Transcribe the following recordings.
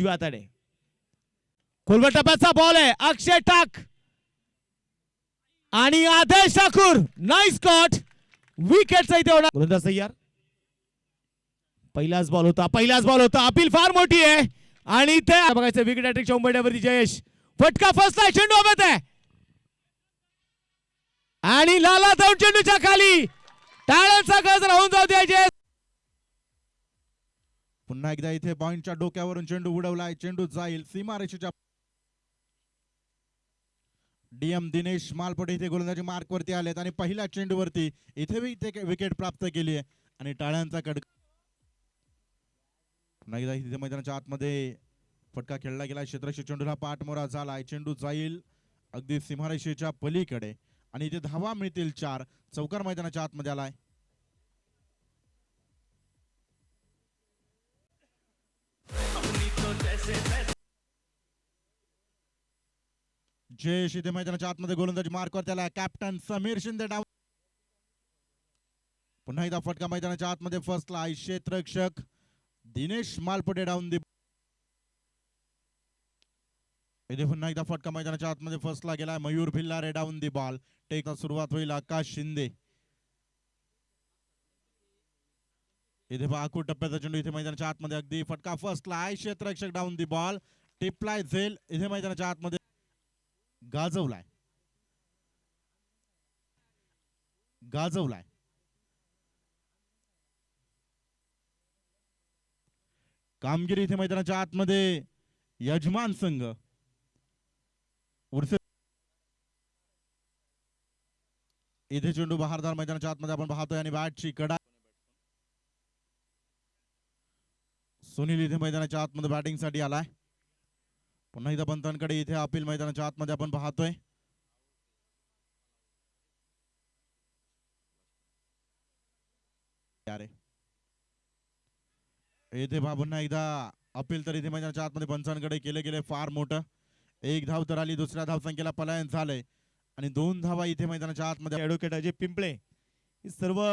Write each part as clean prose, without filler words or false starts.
जीवाताडे खोलवर टप्प्याचा बॉल आहे. अक्षय टाक आणि आदेश ठाकूर. Nice shot. विकेटचा इथे होणार. गोलंदाज तयार. पहिलाच बॉल होता. अपील फार मोठी आहे आणि ते बघायचं विकेट हॅट्रिकच्या उंबरठ्यावरती जयेश. फटका फसलाय. चेंडू हवेत आहे आणि लाला जाऊन चेंडूच्या खाली. टाळ्यांचा गज राहून जाऊ द्यायचे. पुन्हा एकदा इथे पॉइंटच्या डोक्यावरून चेंडू उडवलाय. चेंडू जाईल सीमारेषेच्या. डीएम दिनेश मालपटे इथे गोलंदाजी मार्क वरती आलेत आणि पहिल्या चेंडूवरती इथे विकेट प्राप्त केली आहे आणि टाळ्यांचा कडक. पुन्हा एकदा इथे मैदानाच्या आतमध्ये फटका खेळला गेला. क्षेत्ररक्षक चेंडूला पाठमोरा झालाय. चेंडू जाईल अगदी सीमारेषेच्या पलीकडे आणि इथे धावा मिळतील 4. चौकार मैदानाच्या आतमध्ये आलाय. जयेश इथे मैदानाच्या आतमध्ये गोलंदाजी मार्कवर त्याला. कॅप्टन समीर शिंदे डाव. पुन्हा एकदा फटका मैदानाच्या आतमध्ये फसला. क्षेत्ररक्षक दिनेश मालपटे डाऊन दी. इथे पुन्हा एकदा फटका मैदानाच्या आतमध्ये फसला गेला. Mayur Bhillare down the ball. टेकला सुरुवात होईल आकाश शिंदे. इथे आखू टप्प्याचा चेंडू इथे मैदानाच्या आतमध्ये अगदी फटका फसला. क्षेत्ररक्षक डाऊन दी बॉल. टिपलाय झेल इथे मैदानाच्या आतमध्ये गाजवलाय. कामगिरी इथे मैदानाच्या आतमध्ये यजमान संघ उर्से. इथे चेंडू बहारदार मैदानाच्या आतमध्ये आपण पाहतोय आणि बॅटची कडा. सुनील इथे मैदानाच्या आतमध्ये बॅटिंग साठी आलाय. पुन्हा एकदा पंतांकडे इथे अपील मैदानाच्या आतमध्ये आपण पाहतोय. इथे पुन्हा एकदा अपील तर इथे मैदानाच्या आतमध्ये पंचांकडे केले गेले फार मोठं. 1 धाव तर आली. दुसऱ्या धावसंख्येला पलायन झालंय आणि 2 धावा इथे मैदानाच्या आतमध्ये. ऍडव्होकेट अजय पिंपळे सर्व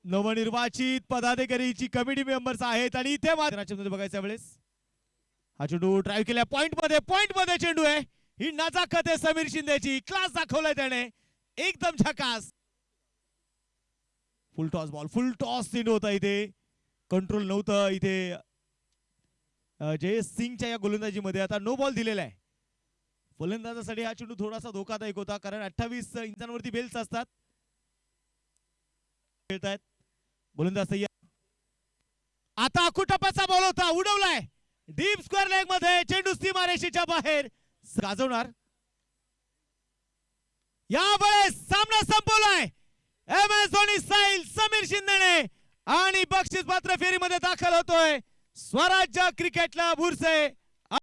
नवनिर्वाचित पदाधिकारीची कमिटी मेंबर्स आहेत आणि इथे मात्र बघायच्या वेळेस हा चेंडू ड्राईव्ह केला. पॉइंट मध्ये चेंडू आहे. ही नजाकत आहे समीर शिंदेची. क्लास दाखवलाय त्याने. एकदम झकास. फुल टॉस चेंडू होता. इथे कंट्रोल नव्हतं. इथे जयेश सिंगच्या या गोलंदाजीमध्ये आता नो बॉल दिलेला आहे. फलंदाजासाठी हा चेंडू थोडासा धोकादायक होता कारण 28 इंचांवरती बेल्स असतात. खेळतायत गोलंदाज तयार. आता अकुटप्पाचा बॉल होता. उडवलाय डीप स्क्वेअर लेग मध्ये. चेंडू सीमारेषेच्या बाहेर. गाजवणार. यावेळेस सामना संपवलाय. M S Dhoni style Sameer शिंदेने आणि बक्षीस पात्र फेरीमध्ये दाखल होतोय स्वराज्य क्रिकेटला बुरसे.